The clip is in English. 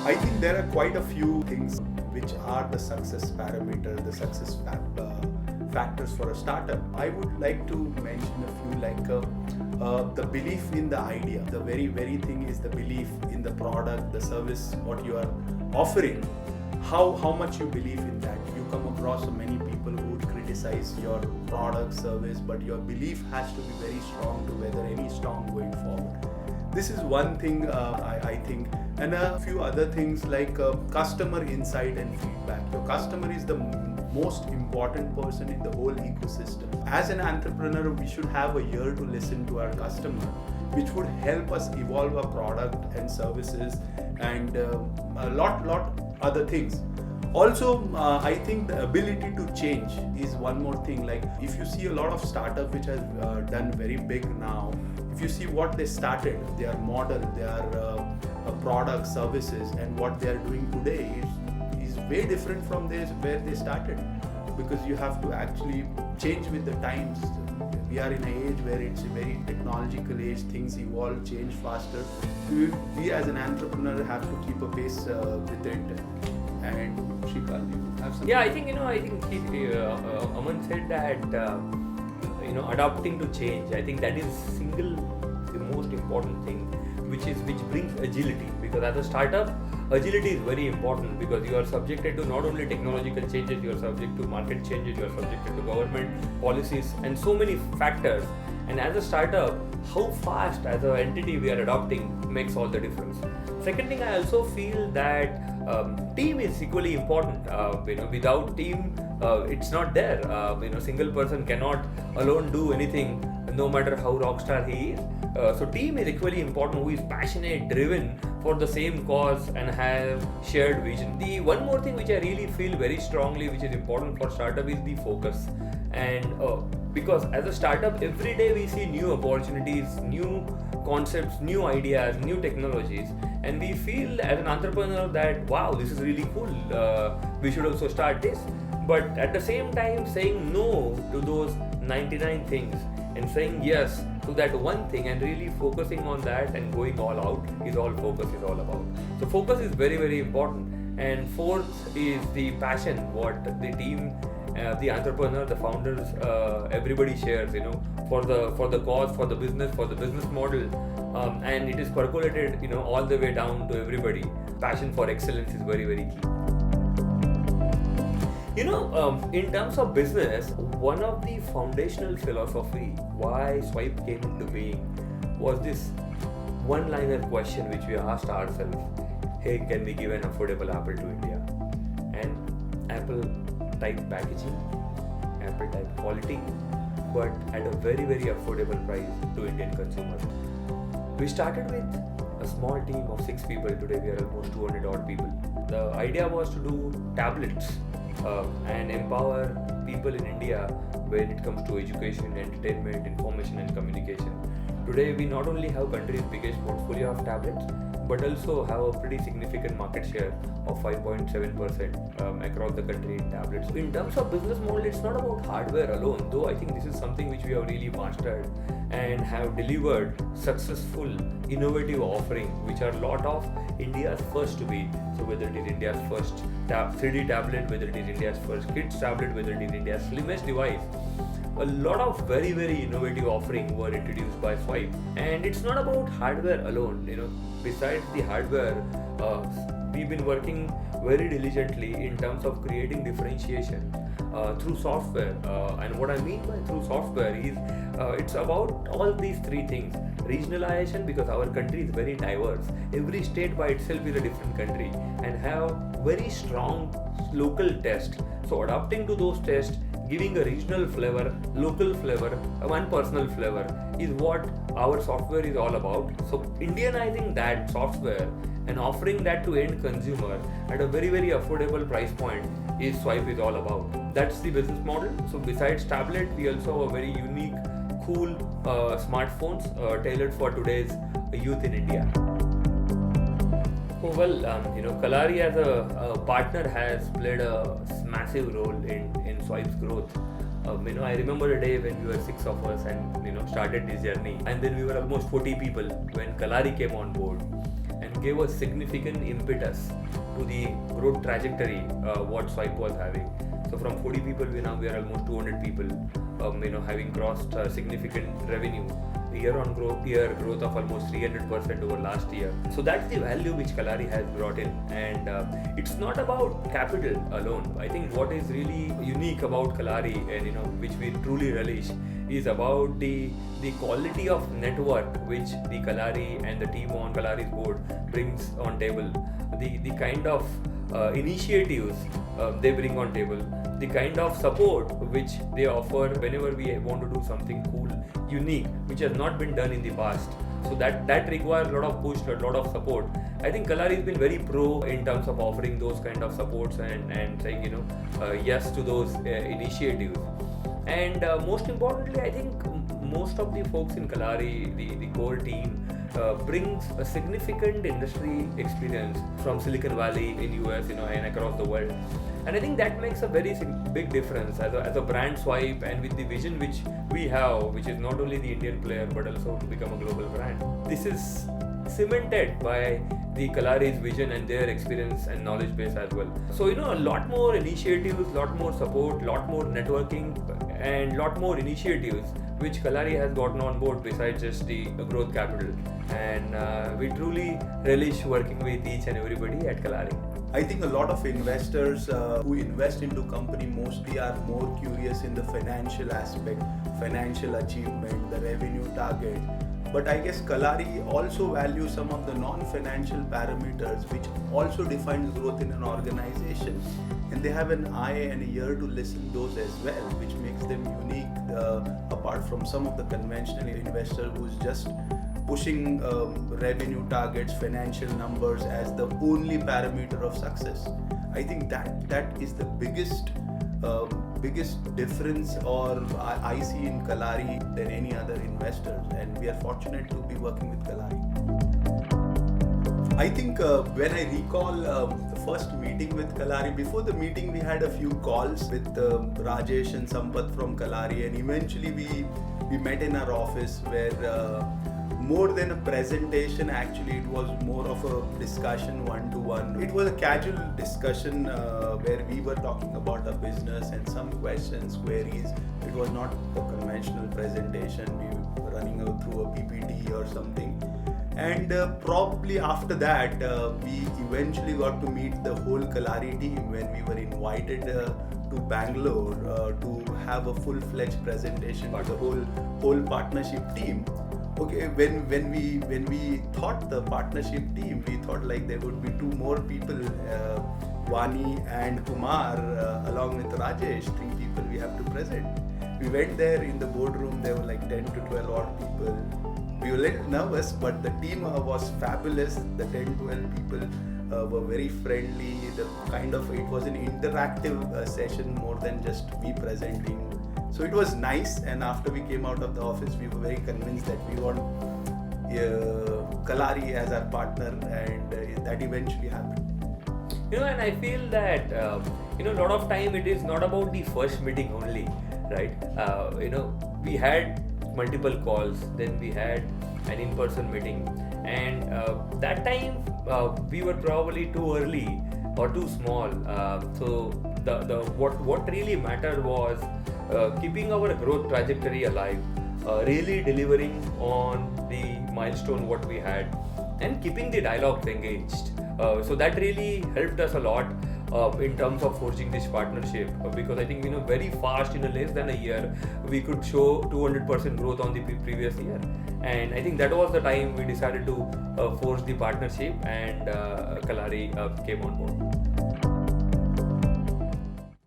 I think there are quite a few things which are the success parameter, the success factors for a startup. I would like to mention a few like the belief in the idea. The very thing is the belief in the product, the service, what you are offering. How much you believe in that. You come across so many people who would criticize your product, service, but your belief has to be very strong to weather any storm going forward. This is one thing I think, and a few other things like customer insight and feedback. Your customer is the most important person in the whole ecosystem. As an entrepreneur, we should have a ear to listen to our customer, which would help us evolve our product and services and a lot other things. Also, I think the ability to change is one more thing. Like if you see a lot of startups which have done very big now, if you see what they started, their model, their product, services, and what they are doing today is way different from where they started, because you have to actually change with the times. We are in an age where it's a very technological age, things evolve, change faster. We as an entrepreneur have to keep a pace with it. And Shripal, you have something? Yeah, I think Aman said that adapting to change. I think that is the most important thing, which brings agility. Because as a startup, agility is very important, because you are subjected to not only technological changes, you are subject to market changes, you are subjected to government policies and so many factors. And as a startup, how fast as an entity we are adopting makes all the difference. Second thing, I also feel that team is equally important. Without team, it's not there. Single person cannot alone do anything, no matter how rockstar he is. So team is equally important, who is passionate, driven for the same cause and have shared vision. The one more thing which I really feel very strongly, which is important for startup, is the focus. And because as a startup, every day we see new opportunities, new concepts, new ideas, new technologies, and we feel as an entrepreneur that wow, this is really cool, we should also start this. But at the same time, saying no to those 99 things and saying yes to that one thing and really focusing on that and going all out is all focus is all about. So focus is very important. And fourth is the passion, what the team, the entrepreneur, the founders, everybody shares, for the cause, for the business model, and it is percolated, all the way down to everybody. Passion for excellence is very key. In terms of business, one of the foundational philosophy why Swype came into being was this one-liner question which we asked ourselves: hey, can we give an affordable apple to India? And Apple type packaging, Apple type quality, but at a very affordable price to Indian consumers. We started with a small team of 6 people. Today we are almost 200 odd people. The idea was to do tablets and empower people in India when it comes to education, entertainment, information and communication. Today we not only have country's biggest portfolio of tablets, but also have a pretty significant market share of 5.7% across the country in tablets. In terms of business model, it's not about hardware alone, though I think this is something which we have really mastered and have delivered successful, innovative offering, which are a lot of India's first to be. So whether it is India's first 3D tablet, whether it is India's first kids tablet, whether it is India's slimmest device, a lot of very innovative offerings were introduced by Swype. And it's not about hardware alone. Besides the hardware, we've been working very diligently in terms of creating differentiation through software. And what I mean by through software is it's about all these 3 things. Regionalization, because our country is very diverse. Every state by itself is a different country and have very strong local tests. So adapting to those tests, giving a regional flavor, local flavor, one personal flavor is what our software is all about. So Indianizing that software and offering that to end consumer at a very affordable price point is Swype is all about. That's the business model. So besides tablet, we also have a very unique, cool smartphones tailored for today's youth in India. Well, Kalaari as a partner has played a massive role in Swype's growth. I remember a day when we were 6 of us and started this journey, and then we were almost 40 people when Kalaari came on board, and gave a significant impetus to the growth trajectory what Swype was having. So from 40 people, we are almost 200 people, having crossed significant revenue. Year growth of almost 300% over last year. So that's the value which Kalaari has brought in, and it's not about capital alone. I think what is really unique about Kalaari, and which we truly relish, is about the quality of network which the Kalaari and the team on Kalaari's board brings on table, the kind of initiatives they bring on table, the kind of support which they offer whenever we want to do something cool, unique, which has not been done in the past. So that requires a lot of push, a lot of support. I think Kalaari has been very pro in terms of offering those kind of supports and saying yes to those initiatives. And most importantly, I think most of the folks in Kalaari, the core team, brings a significant industry experience from Silicon Valley in US, and across the world. And I think that makes a very big difference as a brand Swype, and with the vision which we have, which is not only the Indian player but also to become a global brand. This is cemented by the Kalaari's vision and their experience and knowledge base as well. So a lot more initiatives, lot more support, lot more networking, and lot more initiatives which Kalaari has gotten on board besides just the growth capital. And we truly relish working with each and everybody at Kalaari. I think a lot of investors who invest into company mostly are more curious in the financial aspect, financial achievement, the revenue target. But I guess Kalaari also values some of the non-financial parameters which also defines growth in an organization. And they have an eye and a ear to listen those as well, which makes them unique apart from some of the conventional investors who's just pushing revenue targets, financial numbers as the only parameter of success. I think that is the biggest difference I see in Kalaari than any other investors, and we are fortunate to be working with Kalaari. I think when I recall the first meeting with Kalaari, before the meeting we had a few calls with Rajesh and Sampath from Kalaari, and eventually we met in our office where more than a presentation, actually it was more of a discussion one-to-one. It was a casual discussion where we were talking about our business and some questions, queries. It was not a conventional presentation. We were running through a PPT or something. And probably after that, we eventually got to meet the whole Kalaari team when we were invited to Bangalore to have a full-fledged presentation to the whole partnership team. Okay, when we thought the partnership team, we thought like there would be two more people, Vani and Kumar, along with Rajesh, 3 people we have to present. We went there in the boardroom, there were like 10 to 12 odd people. We were a little nervous, but the team was fabulous. The 10-12 people were very friendly. It was an interactive session more than just me presenting. So it was nice, and after we came out of the office, we were very convinced that we want Kalaari as our partner, and that eventually happened. And I feel that a lot of time it is not about the first meeting only, right? We had multiple calls, then we had an in-person meeting, and that time we were probably too early or too small. So what really mattered was keeping our growth trajectory alive, really delivering on the milestone what we had, and keeping the dialogues engaged. So that really helped us a lot in terms of forging this partnership, because I think very fast, in less than a year, we could show 200% growth on the previous year. And I think that was the time we decided to forge the partnership, and Kalaari came on board.